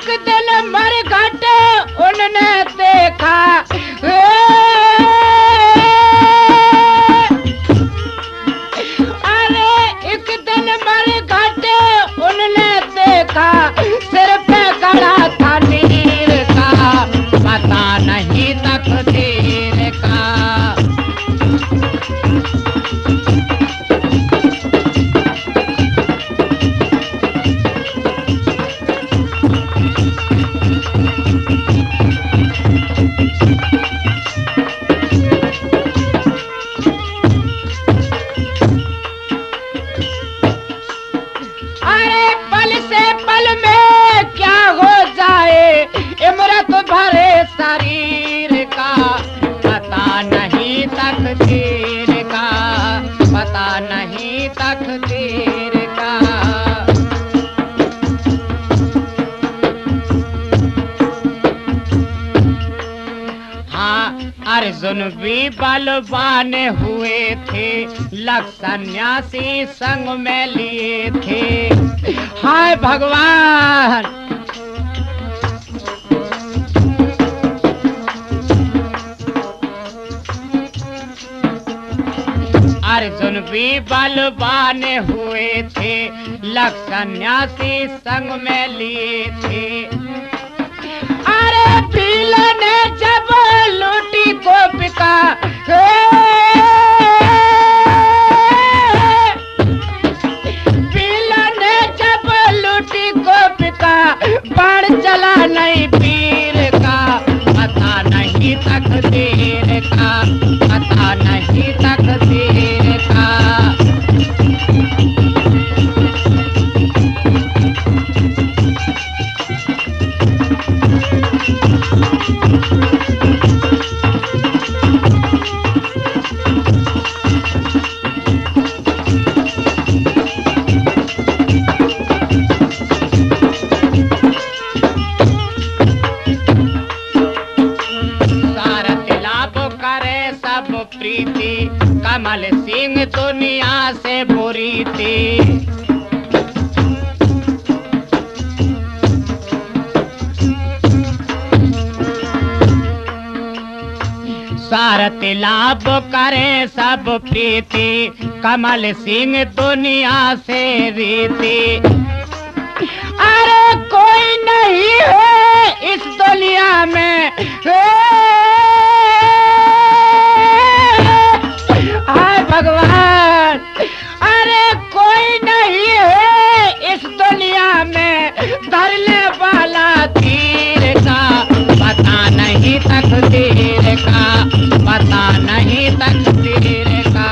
एक दिन मरघट उनने देखा, अरे एक दिन मरघट उनने देखा, सिर पे गड़ा था नीर का, पता नहीं तकदीर का। अरे पल से पल में क्या हो जाए, इमरत भरे शरीर का, पता नहीं तकदीर का, पता नहीं तकदीर का। हाँ, अर्जुन भी बलवान हुए थे, लख सन्यासी संग में लिए थे। हाय भगवान, अर्जुन भी बलवान हुए थे, लख सन्यासी संग में लिए थे। अरे भील ने जब लूटी गोपिका, भील ने जब लूटी गोपिका, बाण चला नहीं पीर का, पता नहीं तकदीर का, पता नहीं तकदीर का। प्रीति कमल सिंह दुनिया से बुरी थी। सारथ लाभ करे सब प्रीति, कमल सिंह दुनिया से रीति। अरे कोई नहीं है इस दुनिया में, हाय भगवान, अरे कोई नहीं है इस दुनिया में, धरने वाला तीर का, पता नहीं तकदीर का, पता नहीं तकदीर का।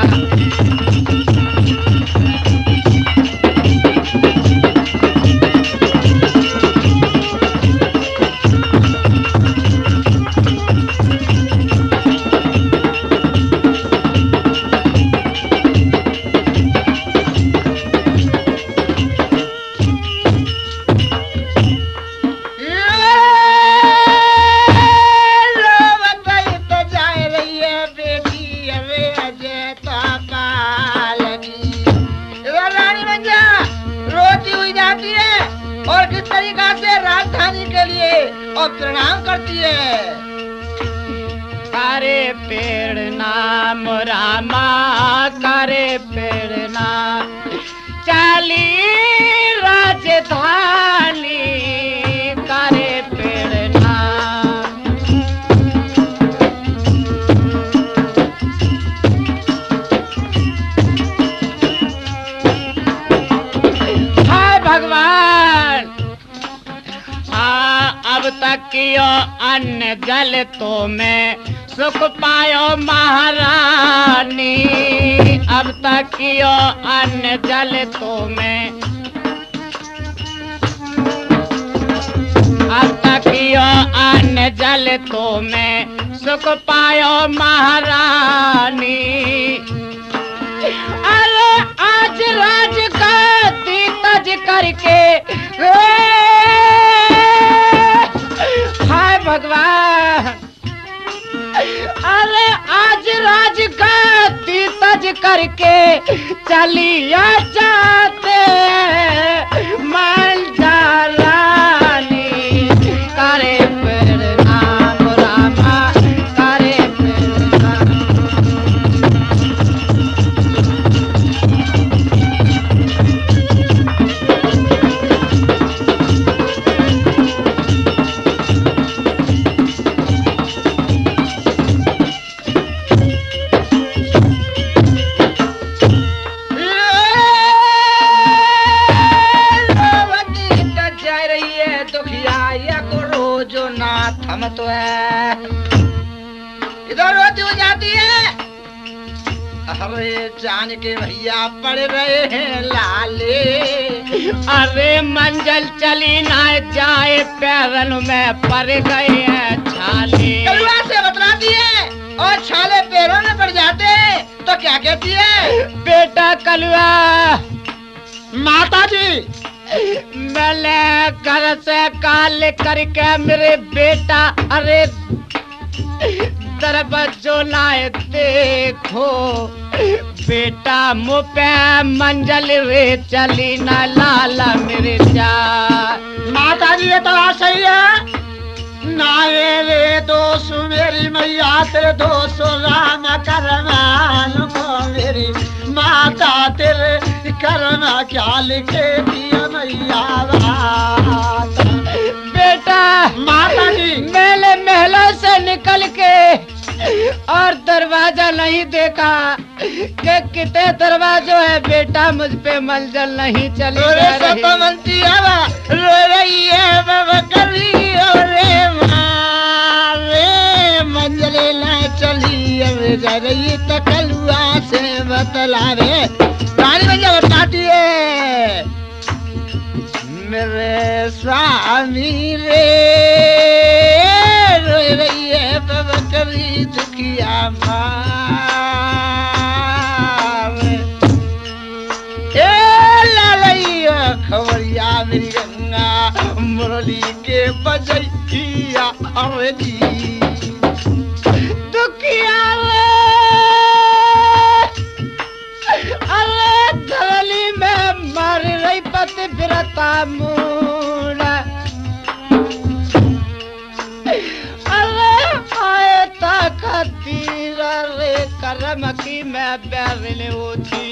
और प्रणाम करती है। करे पेड़ नाम रामा, करे पेड़ नाम, चाली राजधानी, करे पेड़ नाम। हाय भगवान, अब तक कियो अन्न जल तो मैं सुख पायो महारानी, अब तक कियो अन्न जल तो मैं, अब तक कियो अन्न जल तो मैं सुख पायो महारानी। अरे आज राज गद्दी तज करके, हाय भगवान, अरे आज राज गद्दी तज करके चलिया जाते मन जालानी। दुखिया को रोजो ना थम तो है, इधर रोती हो जाती है। अरे जान के भैया पड़ रहे हैं लाले, अरे मंजिल चली ना जाए पैरन में पड़ गए हैं छाले। कलुआ से बतलाती है और छाले पैरों में पड़ जाते तो क्या कहती है? बेटा कलुआ, माता जी मैंने घर से काल करके मेरे बेटा, अरे दरवाजो लाए देखो बेटा मुँह पे मंजल रे चली ना लाला मेरे जा। माता जी ये तो सही है ना, रे दोस्त मेरी मैया तेरे दोस्त राम करमान को मेरी माता तेरे कर्म क्या लिखे दिया मैया बात। बेटा माता जी मेले महलों से निकल के और दरवाजा नहीं देखा कि कितने दरवाजों है बेटा, मुझ पे मंजिल नहीं चली जा रही। रो रही है बाबा कभी रे मारे मंजिल न चली अब जा रही तो कलुआ से बतलावे। रानी भैया बताती है मेरे स्वामी रे रो रही है बाबा कभी दुखिया मार खबरिया मेरी गंगा मुरली के बजैया अरे जी दुखिया अरे धरली में मर रही पति फिरता मूड़ा, अरे आए खतीर रे करम की मैं बैरले उठी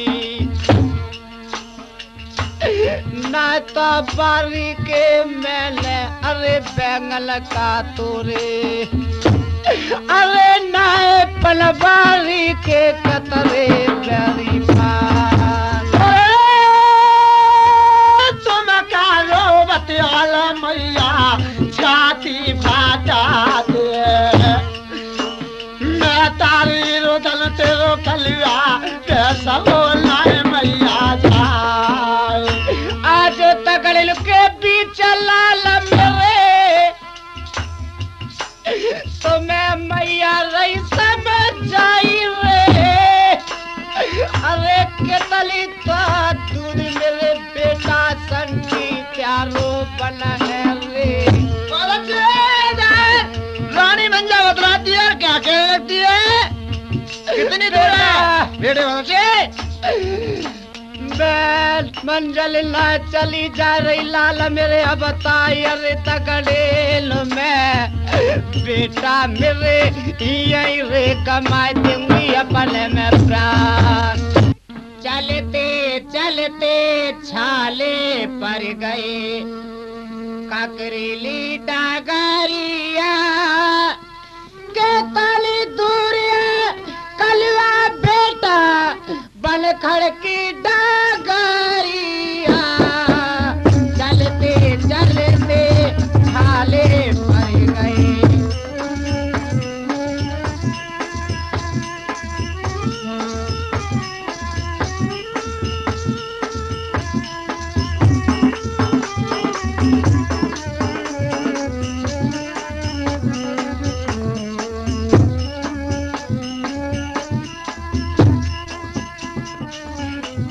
ना तो बारी के मेले, अरे बैंगल का तोरे, अरे नाए पलवारी के कतरे बैरी तुम कालो बतियाल मैया छाती फाटा दे, मैं तारी रोदन तेरो कलिया कैसा बोला मैया जाए। आज तगड़े के बीच लाल मेरे तो मैं मैया रही समझ जाई रे, अरे केतली तो दूध मेरे बेटा संगी प्यारो बना है रे। रानी मंजा बतलाती है क्या कहने लगती है? कितनी दूर है बेटे से? मंजिल ना चली जा रही लाल मेरे अब बताई, अरे तगड़ेल में बेटा मेरे यही रे कमाई दूंगी अपने में प्राण। चलते चलते छाले पर गए काकरीली डागरिया के तली दूरिया कलवा बेटा बन खड़की डागरिया। चलते चलते छाले पर गए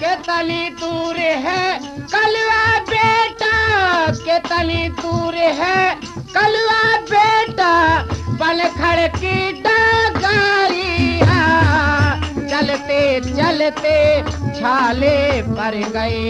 कितनी दूर है कलवा बेटा, कितनी दूर है कलवा बेटा बन खड़की डागरिया। चलते चलते छाले पर गए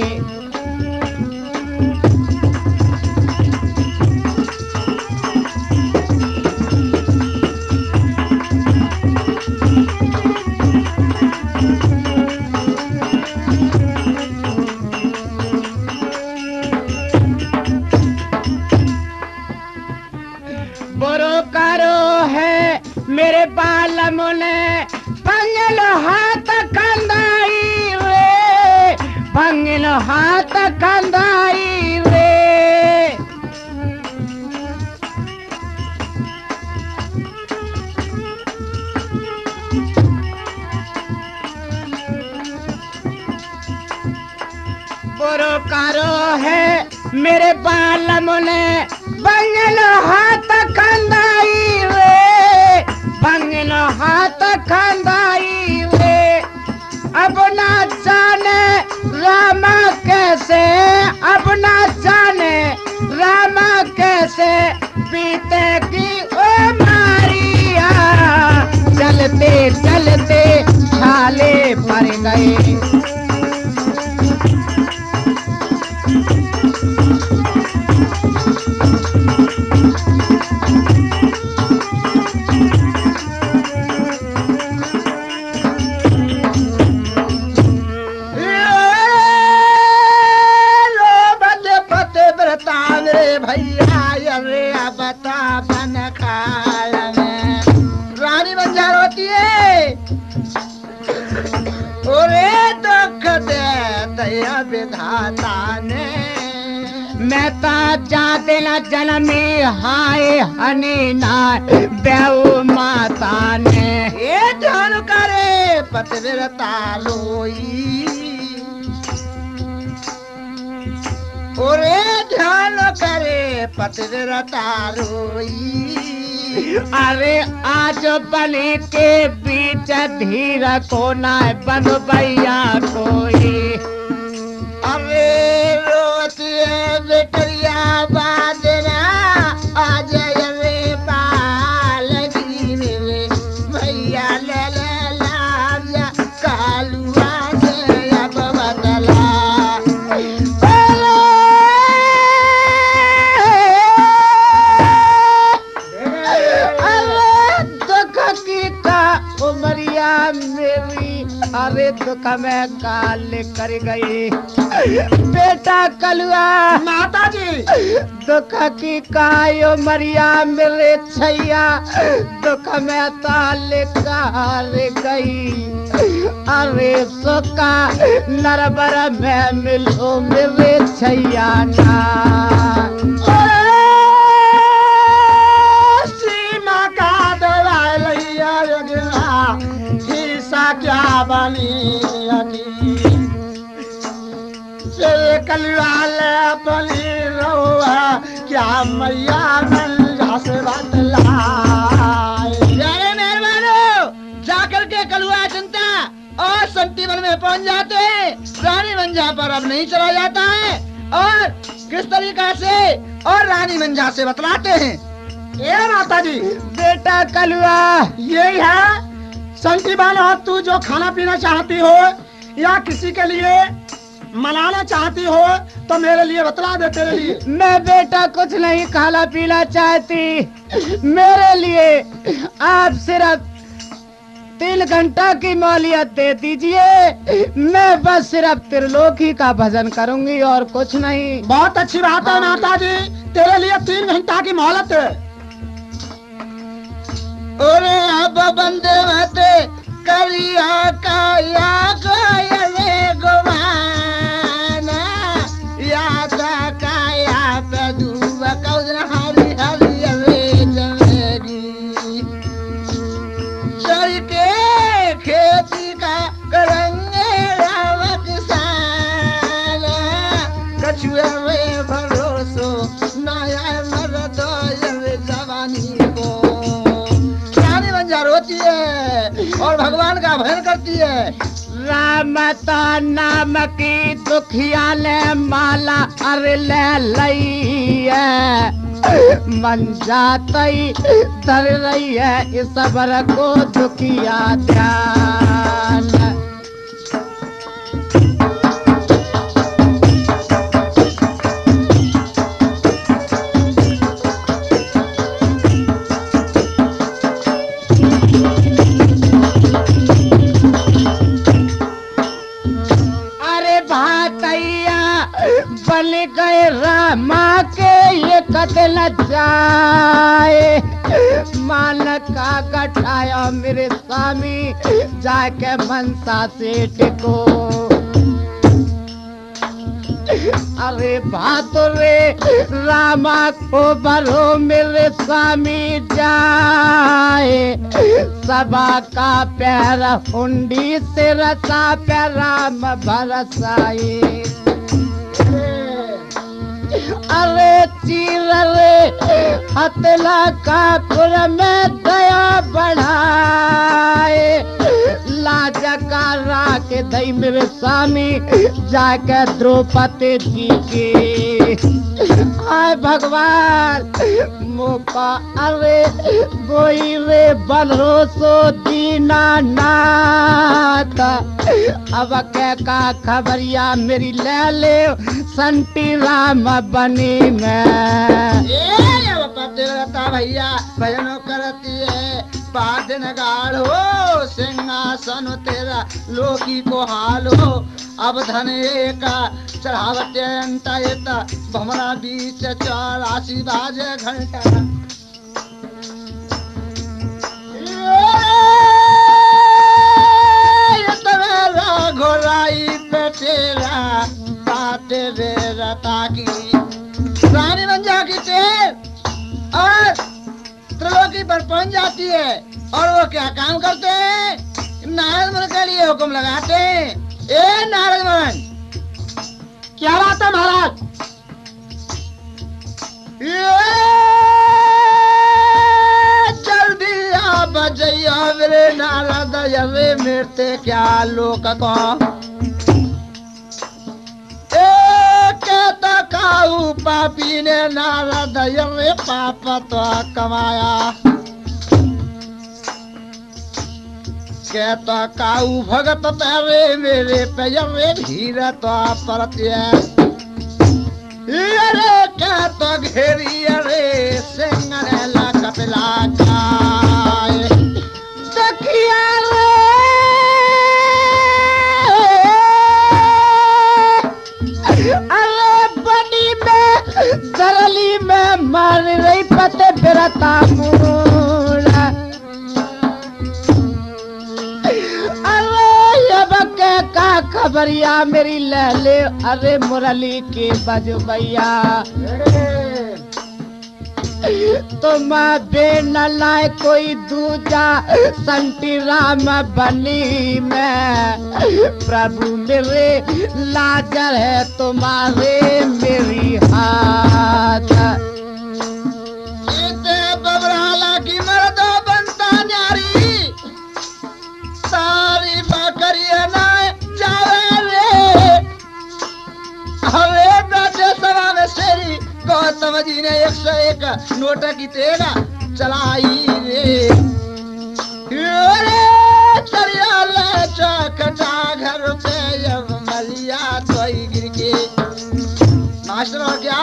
मेरे बालमों ने भंगल हाथ कंदाई रे, भंगल हाथ कंदाई रे। सोने बंगलो हाथ खंदाई रे, बंगलो हाथ खंदाई रे। अब ना जाने रामा कैसे, अब ना जाने रामा कैसे बीतेगी ओ मारिया। चलते चलते छाले पड़ गए। भैया रे बता बन खाया में रानी बन जा रोती है। ओरे दुख दे दया विधाता ने, मैं ता जा देना जन्मी हाय हनी ना बेऊ माता ने। ये ध्यान करे पतिव्रता लोई, ओरे ध्यान करे पतिव्रता रोई। अरे आज बलि के बीच धीर को ना बन भैया कोई। अरे रोती है बेटरिया बादना आज रे पालगी मेरे भैया ले ले लाया कालुआ से अब बदला। उमरिया मेरी अरे दुख में काल कर गई। बेटा कलुआ माता जी दुख की काय उमरिया मेरे छैया दुख में ताल कार गई। अरे सुखा नरबर में मिलो मेरे छैया ना। क्या बनी कलवाल बनी रहुआ क्या मैया नंगा से बतला। मेहरबानो जाकर के कलुआ जनता और संती वन में पहुंच जाते हैं। रानी मंजा पर अब नहीं चला जाता है और किस तरीका से और रानी मंजा से बतलाते हैं। ये माता जी बेटा कलुआ यही है संती बानो, तू जो खाना पीना चाहती हो या किसी के लिए मनाना चाहती हो तो मेरे लिए बतला दे। तेरे लिए मैं बेटा कुछ नहीं खाना पीना चाहती। मेरे लिए आप सिर्फ 3 घंटा की मोहलियत दे दीजिए। मैं बस सिर्फ त्रिलोकी का भजन करूंगी और कुछ नहीं। बहुत अच्छी बात है माता जी, तेरे लिए 3 घंटा की मोहलत है। ओरे अब बंदे मते करिया काया काया रे गोवाना यादा काया पे दूबा कौन हरी हरी रे जमेगी। चल के खेती का करेंगे राम किसान कछुए में भरोसो नया मर्द जवानी को। रोती है और भगवान का भजन करती है। राम तो नाम की दुखिया ले माला अरे ले लई है। मन जाती धर रही है इस सबर को दुखिया ध्यान। बन गए रामा के ये कतल जाए। मान का गठाया मेरे स्वामी जाके मनसा सेठ को। अरे भातुरे रामा को भरो मेरे स्वामी जाए। सबा का पैर हुंडी से रसा पे राम बरसाए। अरे तिलकापुर में दया बढ़ाए लाज का राख दई मेरे स्वामी जाके द्रौपदी जी के आय भगवान मोपा अरे बोई रे भरोसो दीना नाथ अब के का खबरिया मेरी ले ले संटी राम बनी में पतिव्रता भैया भजन करती है बादन गाड़ हो सिंहासन तेरा लोकी को हाल हो अब धन का चढ़ावते अंत भमरा बीच 84 बाजे घंटा घोराई पे तेरा बाते रे रता की रानी बन जाती टेर और त्रिलोकी पर पहुंच जाती है और वो क्या काम करते हैं नारद मन के लिए हुक्म लगाते हैं ए नारद मन क्या बात है महाराज जल्दी आ बजैया मेरे नारद यवे मेरे क्या लोक को काऊ पापी ने नारद यवे पाप तो कमाया कहता काऊ भगत तेरे मेरे पे यवे धीर तो परत्य अरे क्या तो घेरी अरे सिंगरेला कपिला खाए सखिया दरली में मार रही पते बिरता मूला अरे अब के का खबरिया मेरी ले ले अरे मुरली के बज भैया तुम बेन लाए कोई दूजा संटी राम बनी में प्रभु मेरे लाजर है तुम्हारे मेरी हाथ बबराला की मर्दो बनता न्यारी सारी बकरिया ना जावे रे अरे बैठे सभा में शेरी गौतम जी ने 101 नोट की तेरा चलाई रे चौकटा घर पे मलिया तो गिर के मास्टर और क्या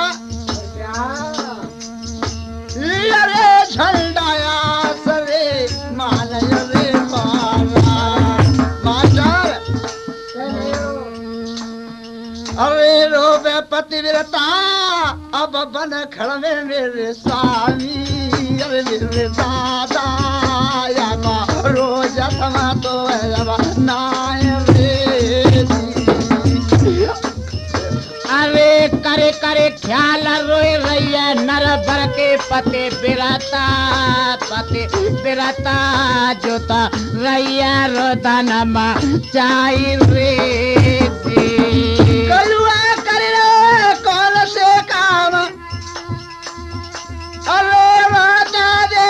अरे झंडाया सरे मान रे मास्टर अरे रोबे पतिव्रता अब बन खड़ में मेरे स्वामी अरे मेरे दादा या रोज थमा तो अरे करे करे ख्याल रोए रही है नर भर के पते बिराता जोता रैया रोता नमा चाई रे कलुआ कर कौन से काम अरे माता दे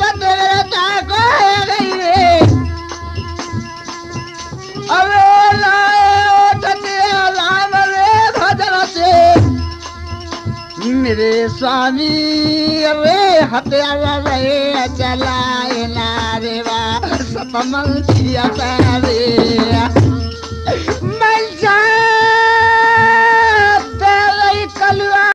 पते बिराता को गई रे अरे मेरे स्वामी अरे हत्यारा रहे चलाए नारे वा सतमल किया रे